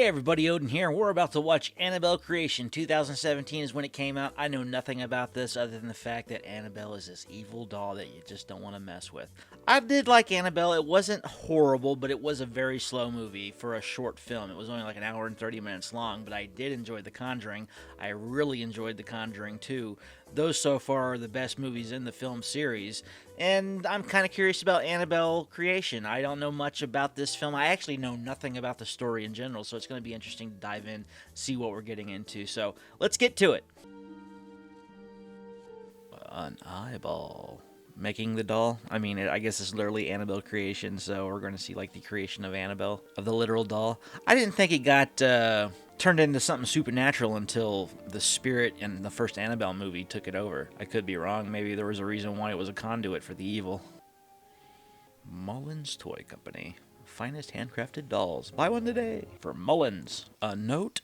Hey everybody, Odin here. We're about to watch Annabelle Creation. 2017 is when it came out. I know nothing about this other than the fact that Annabelle is this evil doll that you just don't want to mess with. I did like Annabelle. It wasn't horrible, but it was a very slow movie for a short film. It was only like an hour and 30 minutes long, but I did enjoy The Conjuring. I really enjoyed The Conjuring 2. Those so far are the best movies in the film series. And I'm kind of curious about Annabelle Creation. I don't know much about this film. I actually know nothing about the story in general, so it's going to be interesting to dive in, see what we're getting into. So let's get to it. An eyeball. Making the doll? I mean, I guess it's literally Annabelle Creation, so we're going to see like the creation of Annabelle, of the literal doll. I didn't think it got turned into something supernatural until the spirit in the first Annabelle movie took it over. I could be wrong. Maybe there was a reason why it was a conduit for the evil. Mullins Toy Company. Finest handcrafted dolls. Buy one today. For Mullins. A note?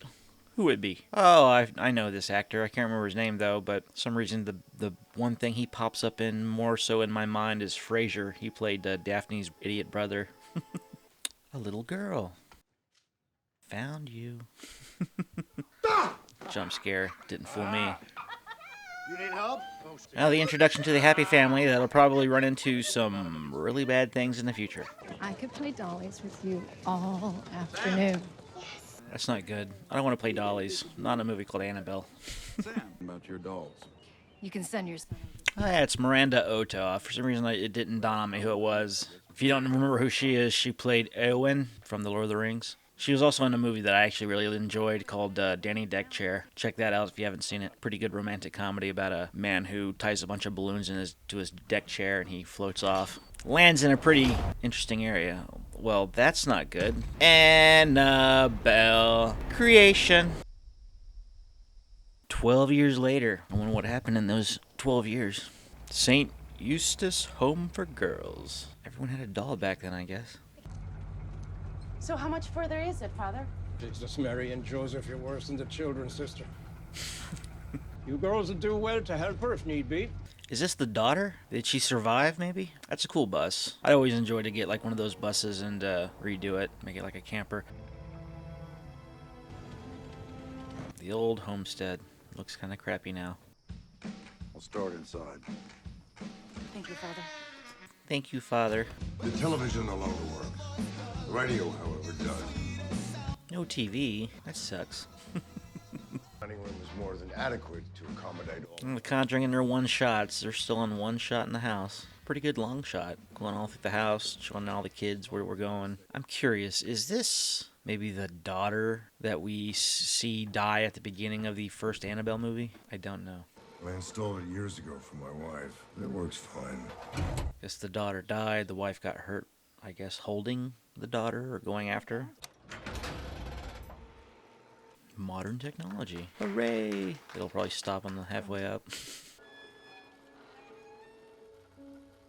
Who would it be? Oh, I know this actor. I can't remember his name, though, but for some reason the one thing he pops up in more so in my mind is Frasier. He played Daphne's idiot brother. A little girl. Found you. Jump scare. Didn't fool me. You need help? Now, the introduction to the happy family that'll probably run into some really bad things in the future. I could play dollies with you all afternoon. That's not good. I don't want to play dollies. Not in a movie called Annabelle. Sam, about your dolls. You can send your son. Oh, yeah, it's Miranda Otto. For some reason, it didn't dawn on me who it was. If you don't remember who she is, she played Eowyn from The Lord of the Rings. She was also in a movie that I actually really enjoyed called Danny Deck Chair. Check that out if you haven't seen it. Pretty good romantic comedy about a man who ties a bunch of balloons to his deck chair and he floats off. Lands in a pretty interesting area. Well, that's not good. Annabelle Creation. 12 years later. I wonder what happened in those 12 years. St. Eustace Home for Girls. Everyone had a doll back then, I guess. So how much further is it, Father? Jesus, Mary, and Joseph, you're worse than the children, sister. You girls would do well to help her if need be. Is this the daughter? Did she survive, maybe? That's a cool bus. I always enjoy to get like one of those buses and redo it. Make it like a camper. The old homestead. Looks kind of crappy now. I'll start inside. Thank you, Father. Thank you, Father. The television no longer works. The radio, however, does. No TV. That sucks. Dining room is more than adequate to accommodate all. And the Conjuring in their one shots. They're still on one shot in the house. Pretty good long shot. Going all through the house, showing all the kids where we're going. I'm curious, is this maybe the daughter that we see die at the beginning of the first Annabelle movie? I don't know. I installed it years ago for my wife. It works fine. Guess the daughter died. The wife got hurt, I guess, holding the daughter or going after her. Modern technology. Hooray! It'll probably stop on the halfway up.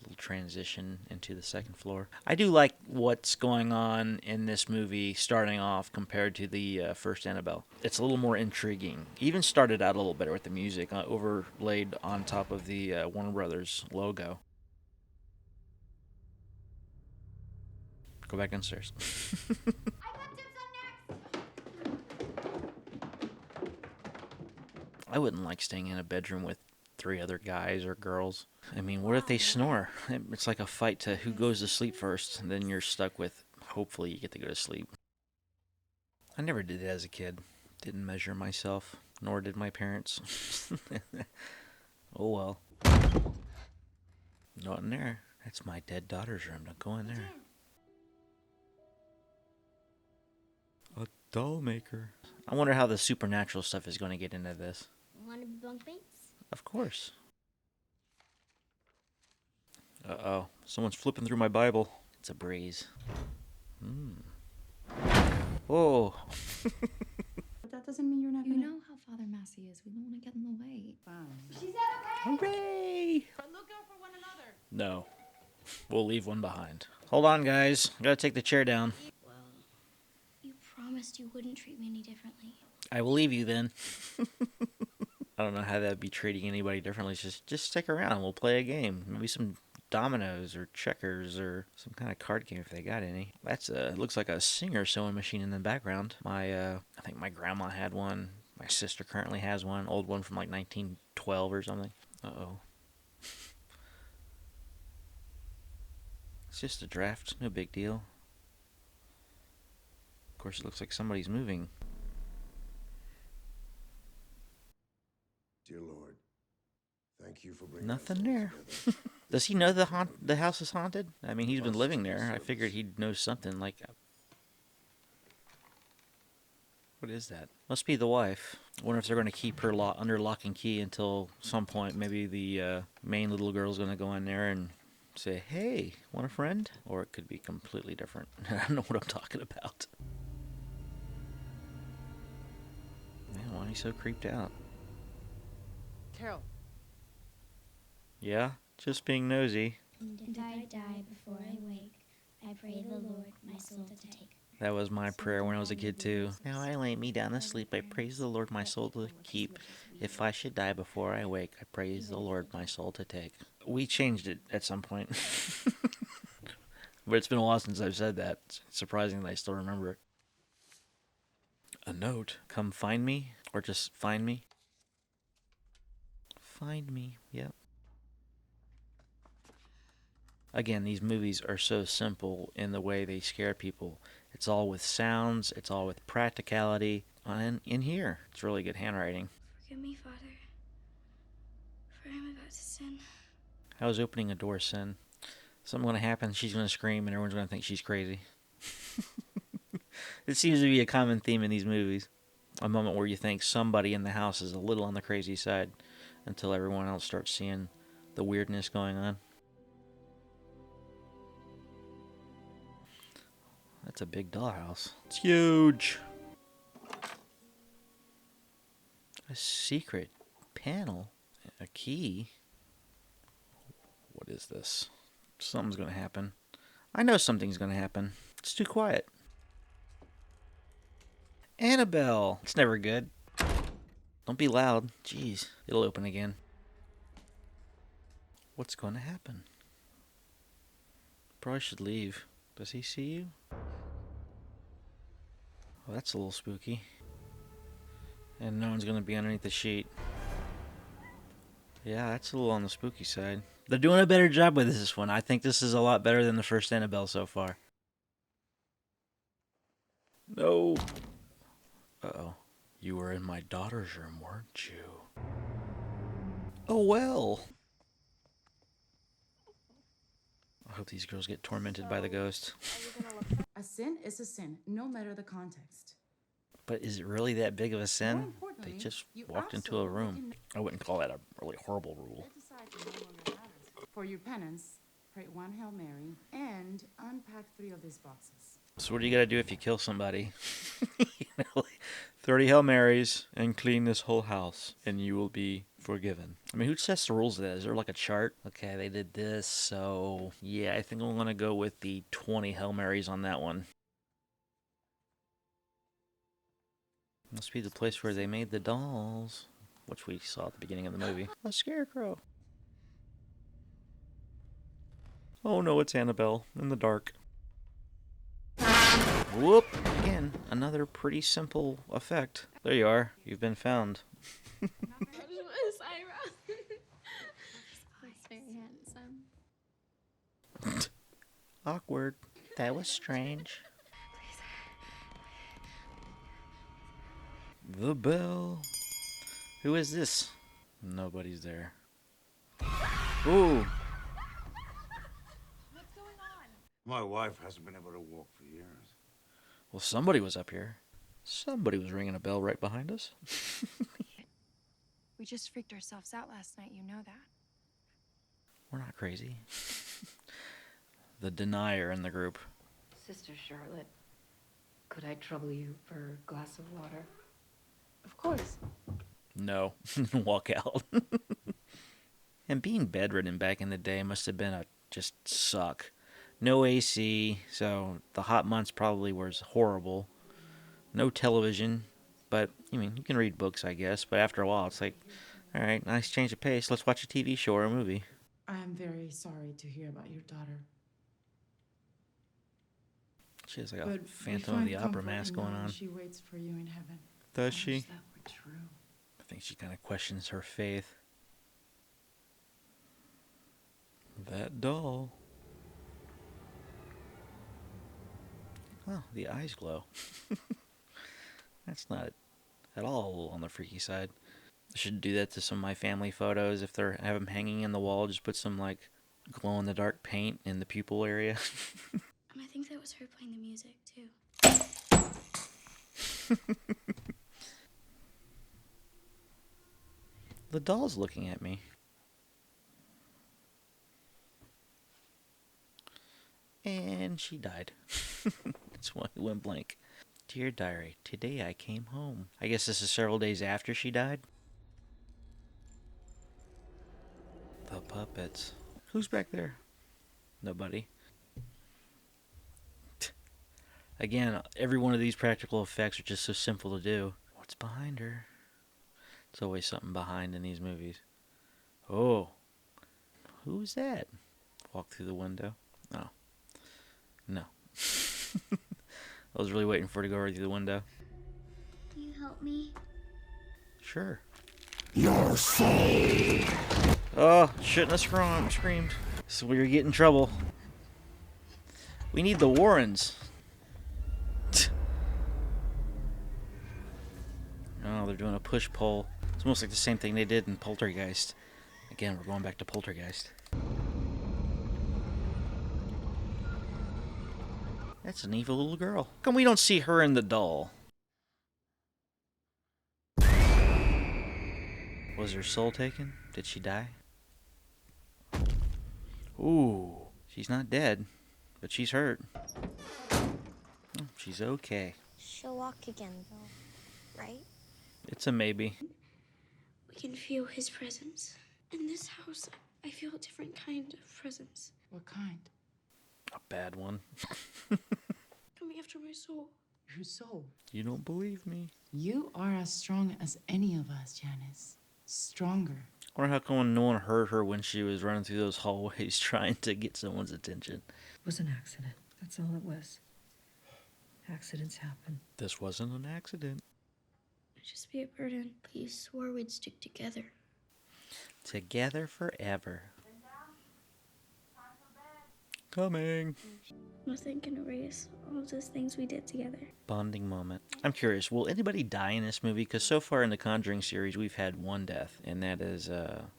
Little transition into the second floor. I do like what's going on in this movie starting off compared to the first Annabelle. It's a little more intriguing. Even started out a little better with the music overlaid on top of the Warner Brothers logo. Go back downstairs. I wouldn't like staying in a bedroom with 3 other guys or girls. I mean, what if they snore? It's like a fight to who goes to sleep first, and then you're stuck with, hopefully you get to go to sleep. I never did that as a kid. Didn't measure myself, nor did my parents. Oh well. Not in there. That's my dead daughter's room. Don't go in there. A doll maker. I wonder how the supernatural stuff is going to get into this. Want to be bunk mates? Of course. Uh-oh. Someone's flipping through my Bible. It's a breeze. Whoa. But that doesn't mean you're not You gonna... know how Father Massey is. We don't want to get in the way. She said okay. Hooray! But look out for one another. No. We'll leave one behind. Hold on, guys. Gotta take the chair down. Well, you promised you wouldn't treat me any differently. I will leave you then. I don't know how that'd be treating anybody differently. Just stick around. We'll play a game. Maybe some dominoes or checkers or some kind of card game if they got any. That's looks like a Singer sewing machine in the background. I think my grandma had one. My sister currently has one, old one from like 1912 or something. Uh-oh. It's just a draft, no big deal. Of course, it looks like somebody's moving. Dear Lord, thank you for bringing Nothing us all there. together. Does he know the house is haunted? I mean, he's been living there. I figured he'd know something like... What is that? Must be the wife. I wonder if they're going to keep her under lock and key until some point. Maybe the main little girl's going to go in there and say, hey, want a friend? Or it could be completely different. I don't know what I'm talking about. Man, why are you so creeped out? Carol. Yeah? Just being nosy. And if I die before I wake, I pray the Lord my soul to take. That was my prayer when I was a kid, too. Now I lay me down to sleep, I praise the Lord my soul to keep. If I should die before I wake, I praise the Lord my soul to take. We changed it at some point. But it's been a while since I've said that. It's surprising that I still remember it. A note. Come find me, or just find me. Find me, yep. Again, these movies are so simple in the way they scare people. It's all with sounds, it's all with practicality. And in here, it's really good handwriting. Forgive me, Father, for I am about to sin. How's opening a door sin? Something's going to happen, she's going to scream, and everyone's going to think she's crazy. It seems to be a common theme in these movies. A moment where you think somebody in the house is a little on the crazy side until everyone else starts seeing the weirdness going on. That's a big dollhouse. It's huge. A secret panel. A key. What is this? Something's going to happen. I know something's going to happen. It's too quiet. Annabelle. It's never good. Don't be loud. Jeez. It'll open again. What's going to happen? Probably should leave. Does he see you? Well, that's a little spooky. And no one's going to be underneath the sheet. Yeah, that's a little on the spooky side. They're doing a better job with this one. I think this is a lot better than the first Annabelle so far. No. Uh-oh. You were in my daughter's room, weren't you? Oh, well. I hope these girls get tormented by the ghost. A sin is a sin, no matter the context. But is it really that big of a More sin? They importantly, just you walked into a absolutely room. I wouldn't call that a really horrible rule. decide to no longer matters. For your penance, pray one Hail Mary and unpack 3 of these boxes. So what do you gotta do if you kill somebody? You know, like 30 Hail Marys and clean this whole house and you will be forgiven. I mean, who sets the rules of that? Is there like a chart? Okay, they did this, so yeah, I think I'm gonna go with the 20 Hail Marys on that one. Must be the place where they made the dolls, which we saw at the beginning of the movie. A scarecrow. Oh no, it's Annabelle in the dark. Whoop! Again, another pretty simple effect. There you are. You've been found. He's very handsome. Awkward. That was strange. The bell. Who is this? Nobody's there. Ooh. My wife hasn't been able to walk for years. Well, somebody was up here. Somebody was ringing a bell right behind us. We just freaked ourselves out last night, you know that. We're not crazy. The denier in the group. Sister Charlotte, could I trouble you for a glass of water? Of course. No. Walk out. And being bedridden back in the day must have been a just suck. No AC, so the hot months probably was horrible. No television, but, I mean, you can read books, I guess, but after a while it's like, alright, nice change of pace, let's watch a TV show or a movie. I am very sorry to hear about your daughter. She has like a But we Phantom of find the Opera comfort mask in going knowing on. she waits for you in heaven. Does I she? wish that were true. I think she kind of questions her faith. That doll. Oh, the eyes glow. That's not at all on the freaky side. I should do that to some of my family photos. If they're have them hanging in the wall, just put some like glow-in-the-dark paint in the pupil area. I think that was her playing the music, too. The doll's looking at me. And she died. That's why it went blank. Dear diary, today I came home. I guess this is several days after she died. The puppets. Who's back there? Nobody. Again, every one of these practical effects are just so simple to do. What's behind her? There's always something behind in these movies. Oh. Who's that? Walk through the window. Oh. No. I was really waiting for her to go right through the window. Can you help me? Sure. You're saved. Oh, shouldn't have screamed. So we get in trouble. We need the Warrens. Oh, they're doing a push-pull. It's almost like the same thing they did in Poltergeist. Again, we're going back to Poltergeist. That's an evil little girl. How come we don't see her in the doll? Was her soul taken? Did she die? Ooh, she's not dead, but she's hurt. Oh, she's okay. She'll walk again, though, right? It's a maybe. We can feel his presence. In this house, I feel a different kind of presence. What kind? A bad one. Coming after my soul. Your soul. You don't believe me. You are as strong as any of us, Janice. Stronger. I wonder how come no one heard her when she was running through those hallways trying to get someone's attention. It was an accident. That's all it was. Accidents happen. This wasn't an accident. Just be a burden, but you swore we'd stick together. Together forever. Coming. Nothing can erase all of those things we did together. Bonding moment. I'm curious, will anybody die in this movie? Because so far in the Conjuring series, we've had one death, and that is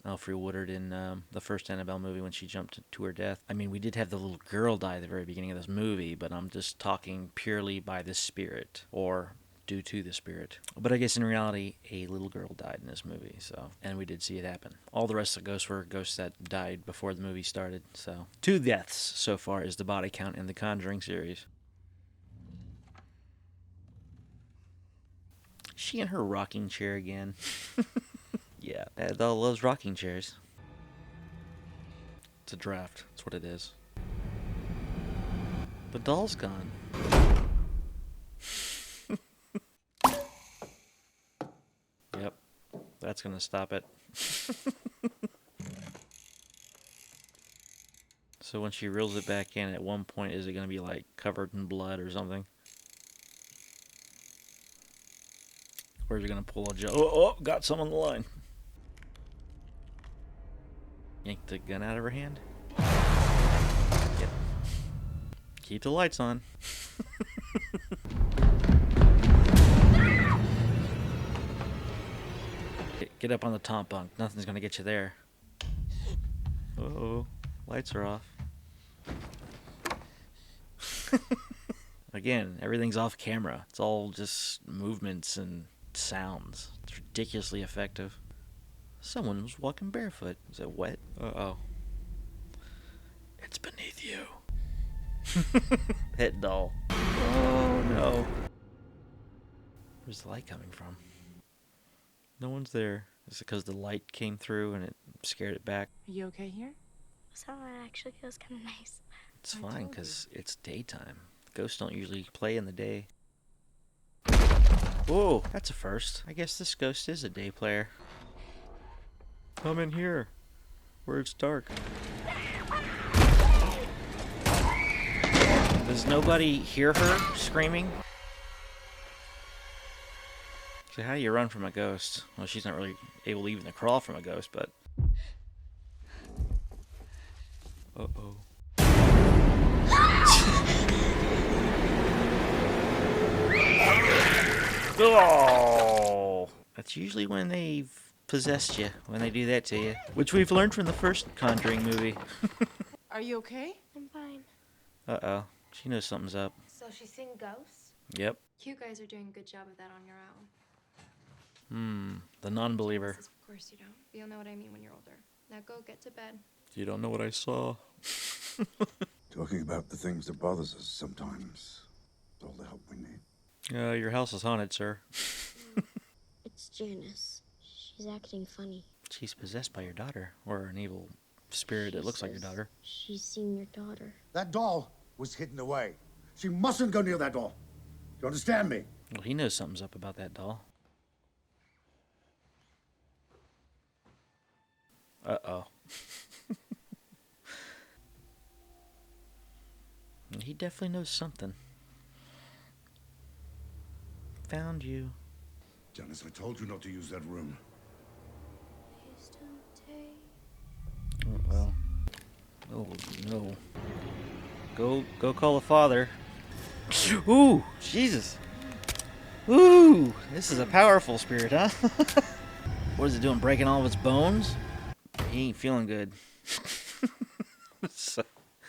Alfre Woodard in the first Annabelle movie when she jumped to her death. I mean, we did have the little girl die at the very beginning of this movie, but I'm just talking purely by the spirit, or due to the spirit. But I guess in reality, a little girl died in this movie, so, and we did see it happen. All the rest of the ghosts were ghosts that died before the movie started, so. 2 deaths so far is the body count in the Conjuring series. She in her rocking chair again. Yeah, that doll loves rocking chairs. It's a draft, that's what it is. The doll's gone. Yep, that's gonna stop it. So when she reels it back in, at one point, is it gonna be like covered in blood or something? Or is it gonna pull a jump? Oh, got some on the line. Yank the gun out of her hand. Yep. Keep the lights on. Get up on the top bunk. Nothing's gonna get you there. Uh-oh. Lights are off. Again, everything's off camera. It's all just movements and sounds. It's ridiculously effective. Someone was walking barefoot. Is it wet? Uh-oh. It's beneath you. Pet doll. Oh, no. Where's the light coming from? No one's there. Is it because the light came through and it scared it back? Are you okay here? So it actually feels kind of nice. It's fine because it's daytime. Ghosts don't usually play in the day. Whoa, that's a first. I guess this ghost is a day player. Come in here. where it's dark. Does nobody hear her screaming? So how do you run from a ghost? Well, she's not really able even to crawl from a ghost, but... Uh-oh. Oh! That's usually when they've possessed you, when they do that to you. Which we've learned from the first Conjuring movie. Are you okay? I'm fine. Uh-oh. She knows something's up. So she's seen ghosts? Yep. You guys are doing a good job of that on your own. The non-believer. Of course you don't. You'll know what I mean when you're older. Now go get to bed. You don't know what I saw. Talking about the things that bothers us sometimes is all the help we need. Your house is haunted, sir. It's Janice. She's acting funny. She's possessed by your daughter, or an evil spirit that looks like your daughter. She's seen your daughter. That doll was hidden away. She mustn't go near that doll. You understand me? Well, he knows something's up about that doll. Uh-oh. He definitely knows something. Found you. Janice, I told you not to use that room. Oh, well. Oh, no. Go call the father. Ooh, Jesus. Ooh, this is a powerful spirit, huh? What is it doing, breaking all of its bones? He ain't feeling good. So,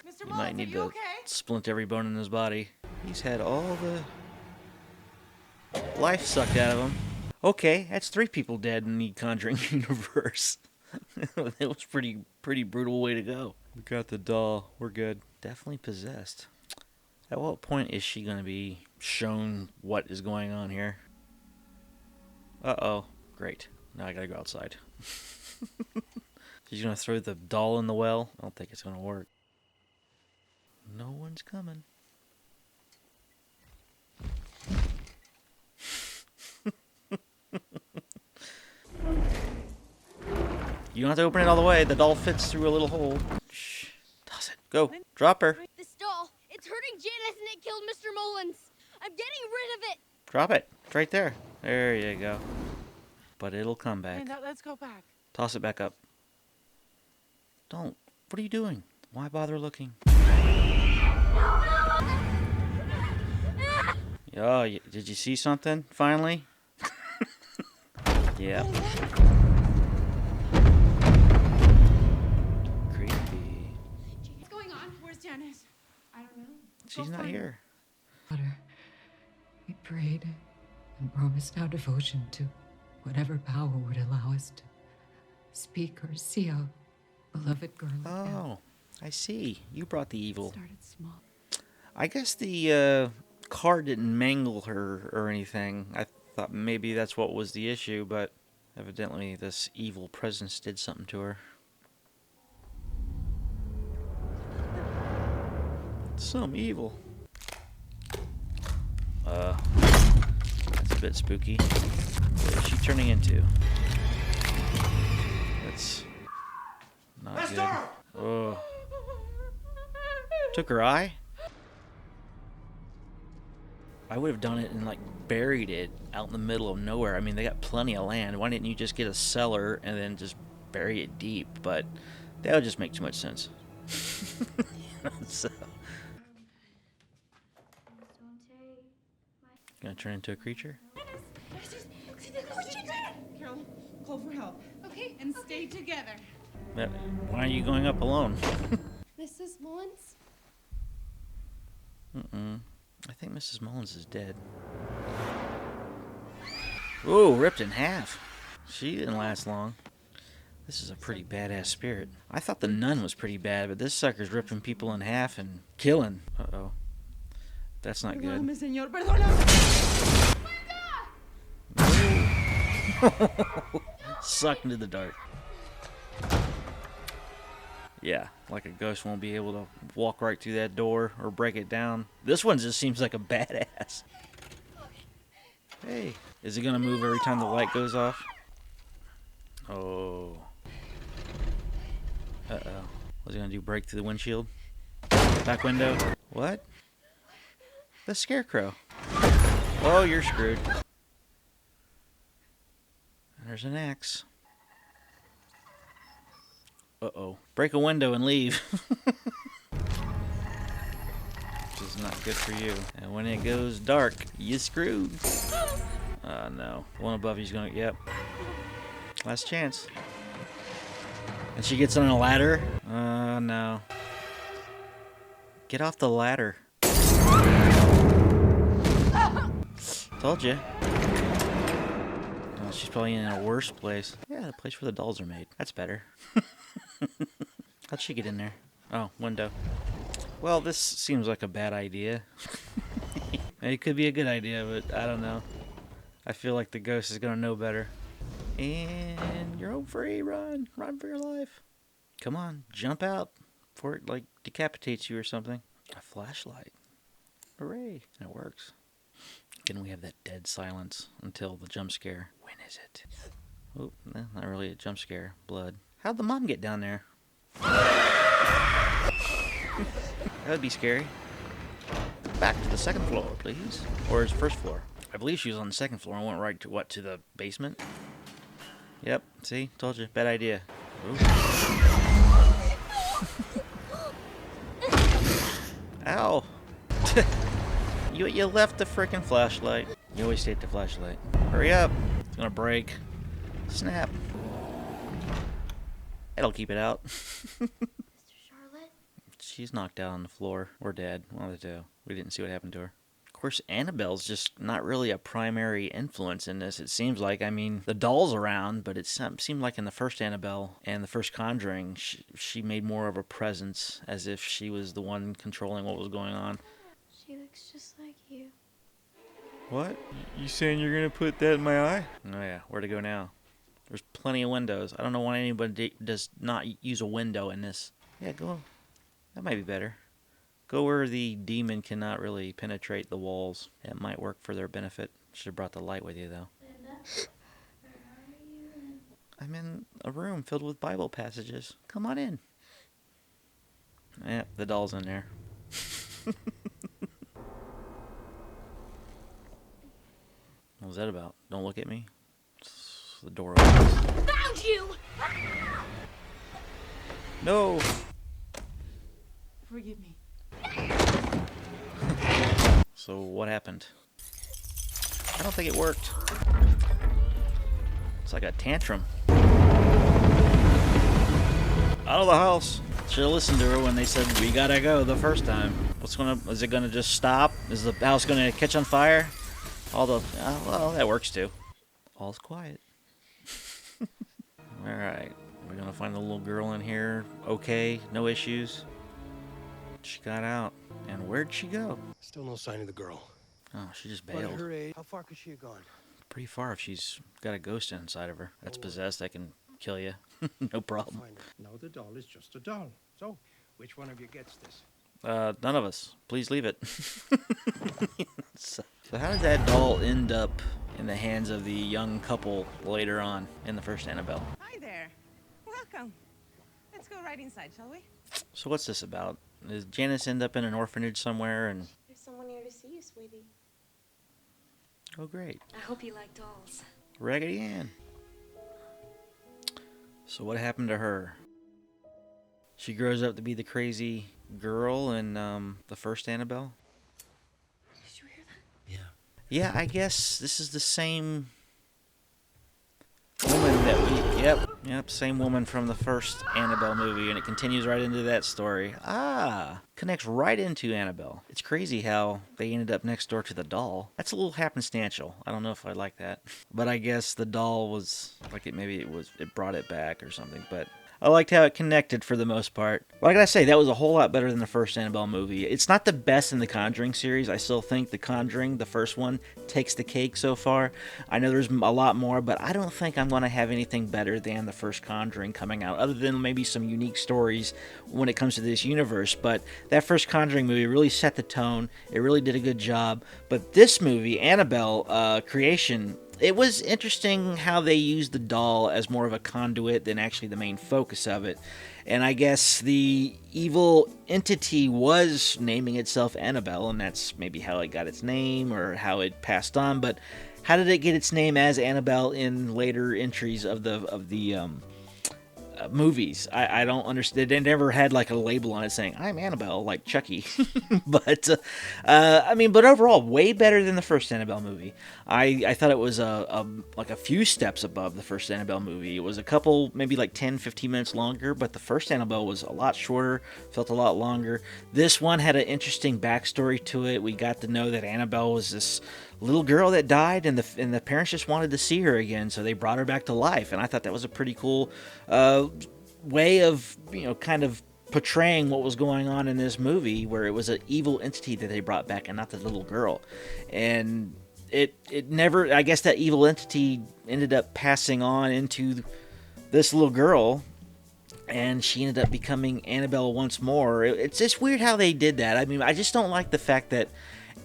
Mr. you Mullins, might need are you to okay? splint every bone in his body. He's had all the life sucked out of him. Okay, that's 3 people dead in the Conjuring Universe. That was pretty brutal way to go. We got the doll. We're good. Definitely possessed. At what point is she going to be shown what is going on here? Uh-oh. Great. Now I gotta go outside. She's going to throw the doll in the well? I don't think it's going to work. No one's coming. You don't have to open it all the way. The doll fits through a little hole. Shh. Toss it. Go. Drop her. This doll, it's hurting Janice and it killed Mr. Mullins. I'm getting rid of it. Drop it. It's right there. There you go. But it'll come back. Hey, now let's go back. Toss it back up. Don't. What are you doing? Why bother looking? Oh, did you see something, finally? Yeah. Creepy. What's going on? Where's Janice? I don't know. She's not here. Daughter, we prayed and promised our devotion to whatever power would allow us to speak or see our beloved girl again. Oh, I see. You brought the evil. Started small. I guess the car didn't mangle her or anything. I thought maybe that's what was the issue, but evidently this evil presence did something to her. Some evil. That's a bit spooky. What is she turning into? That's not Esther! good. Oh. Took her eye? I would have done it and, like, buried it out in the middle of nowhere. I mean, they got plenty of land. Why didn't you just get a cellar and then just bury it deep? But that would just make too much sense. So. Gonna turn into a creature? Carol, call for help. Okay. And stay together. Why are you going up alone? Mrs. Mullins? I think Mrs. Mullins is dead. Ooh, ripped in half. She didn't last long. This is a pretty badass spirit. I thought the nun was pretty bad, but this sucker's ripping people in half and killing. Uh-oh. That's not good. Perdóname, señor, perdóname. Sucked into the dark. Yeah, like a ghost won't be able to walk right through that door or break it down. This one just seems like a badass. Hey, is it gonna move every time the light goes off? Oh. Uh-oh. What's he gonna do, break through the windshield? Back window? What? The scarecrow. Oh, you're screwed. There's an axe. Uh-oh. Break a window and leave. Which is not good for you. And when it goes dark, you screwed. Oh, no. The one above you's gonna... Yep. Last chance. And she gets on a ladder? Oh, no. Get off the ladder. Told you. Oh, she's probably in a worse place. Yeah, the place where the dolls are made. That's better. How'd she get in there? Oh, window. Well, this seems like a bad idea. It could be a good idea, but I don't know. I feel like the ghost is gonna know better. And you're home free. Run. Run for your life. Come on, jump out before it, like, decapitates you or something. A flashlight. Hooray. And it works. Can we have that dead silence until the jump scare? When is it? Oh, no, not really a jump scare. Blood. How'd the mom get down there? That'd be scary. Back to the second floor, please. Or is first floor? I believe she was on the second floor and went right to, what, to the basement? Yep, see? Told you. Bad idea. Ooh. Ow! You left the frickin' flashlight. You always take the flashlight. Hurry up. It's gonna break. Snap. It'll keep it out. Mr. Charlotte? She's knocked out on the floor. Or dead. One of the two. We didn't see what happened to her. Of course, Annabelle's just not really a primary influence in this, it seems like. I mean, the doll's around, but it seemed like in the first Annabelle and the first Conjuring, she made more of a presence, as if she was the one controlling what was going on. She looks just like you. What? You saying you're gonna put that in my eye? Oh yeah, where to go now? There's plenty of windows. I don't know why anybody does not use a window in this. Yeah, go. That might be better. Go where the demon cannot really penetrate the walls. That might work for their benefit. Should have brought the light with you, though. Linda, where are you? I'm in a room filled with Bible passages. Come on in. Yep, the doll's in there. What was that about? Don't look at me. The door opens. Found you! No! Forgive me. So what happened? I don't think it worked. It's like a tantrum. Out of the house. Should have listened to her when they said we gotta go the first time. Is it gonna just stop? Is the house gonna catch on fire? Well, that works too. All's quiet. Alright. We're gonna find the little girl in here. Okay, no issues. She got out. And where'd she go? Still no sign of the girl. Oh, she just But at bailed. her age, how far could she have gone? Pretty far if she's got a ghost inside of her. That's possessed, that can kill you. No problem. Find her. No, the doll is just a doll. So, which one of you gets this? None of us. Please leave it. So how did that doll end up in the hands of the young couple later on in the first Annabelle? Hi there. Welcome. Let's go right inside, shall we? So what's this about? Does Janice end up in an orphanage somewhere and... There's someone here to see you, sweetie. Oh, great. I hope you like dolls. Raggedy Ann. So what happened to her? She grows up to be the crazy girl in the first Annabelle? Did you hear that? Yeah, I guess this is the same woman that we... Yep, same woman from the first Annabelle movie, and it continues right into that story. Connects right into Annabelle. It's crazy how they ended up next door to the doll. That's a little happenstantial. I don't know if I like that. But I guess the doll was... it brought it back or something, but... I liked how it connected for the most part. Like I say, that was a whole lot better than the first Annabelle movie. It's not the best in the Conjuring series. I still think The Conjuring, the first one, takes the cake so far. I know there's a lot more, but I don't think I'm going to have anything better than the first Conjuring coming out, other than maybe some unique stories when it comes to this universe. But that first Conjuring movie really set the tone. It really did a good job. But this movie, Annabelle Creation... It was interesting how they used the doll as more of a conduit than actually the main focus of it. And I guess the evil entity was naming itself Annabelle, and that's maybe how it got its name or how it passed on. But how did it get its name as Annabelle in later entries of the movies? I don't understand. They never had like a label on it saying I'm Annabelle, like Chucky. But but overall, way better than the first Annabelle movie. I thought it was like a few steps above the first Annabelle movie. It was a couple, maybe like 10-15 minutes longer, but the first Annabelle was a lot shorter, felt a lot longer. This one had an interesting backstory to it. We got to know that Annabelle was this little girl that died, and the parents just wanted to see her again, so they brought her back to life. And I thought that was a pretty cool way of, kind of portraying what was going on in this movie, where it was an evil entity that they brought back and not the little girl. And it never, I guess that evil entity ended up passing on into this little girl, and she ended up becoming Annabelle once more. It's just weird how they did that. I mean, I just don't like the fact that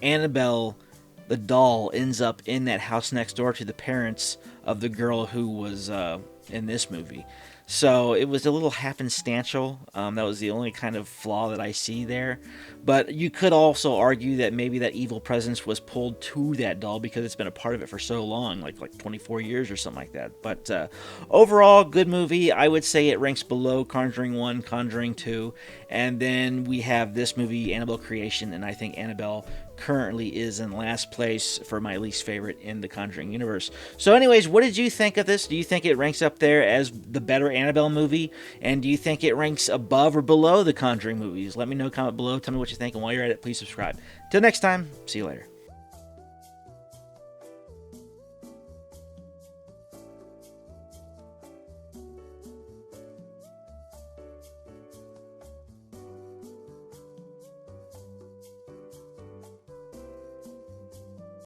Annabelle, the doll, ends up in that house next door to the parents of the girl who was in this movie. So it was a little happenstantial. That was the only kind of flaw that I see there. But you could also argue that maybe that evil presence was pulled to that doll because it's been a part of it for so long, like 24 years or something like that. But overall, good movie. I would say it ranks below Conjuring 1, Conjuring 2. And then we have this movie, Annabelle Creation, and I think Annabelle currently is in last place for my least favorite in the Conjuring universe. So anyways, what did you think of this? Do you think it ranks up there as the better Annabelle movie? And do you think it ranks above or below the Conjuring movies? Let me know, comment below, tell me what you think, and while you're at it, please subscribe. Till next time, see you later.